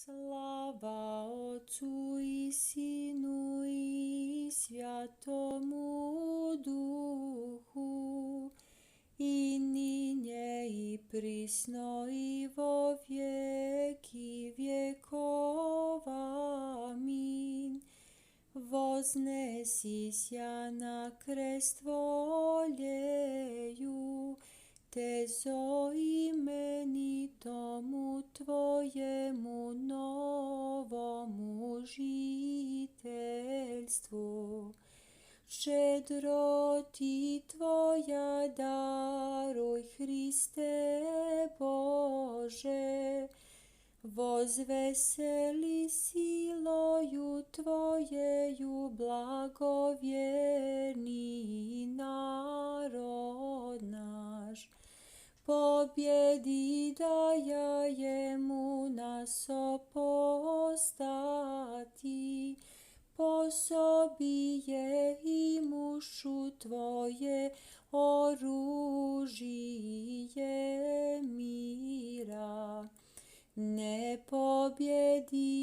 Slava Otcu i Sinu i Svjatomu Duhu, i ninje i prisno i vo vjeki vjekova. Amin. Voznesi sja na krest voljeju, te zoimenitomu Tvojemu novomu žiteljstvu. Ščedroti Tvoja daruj, Hriste Bože, vozveseli siloju Tvojeju blagovjerni narod naš. Pobjedi dajajemu nas opostati, posobije i mušu Tvoje oružije mira. Ne pobjedi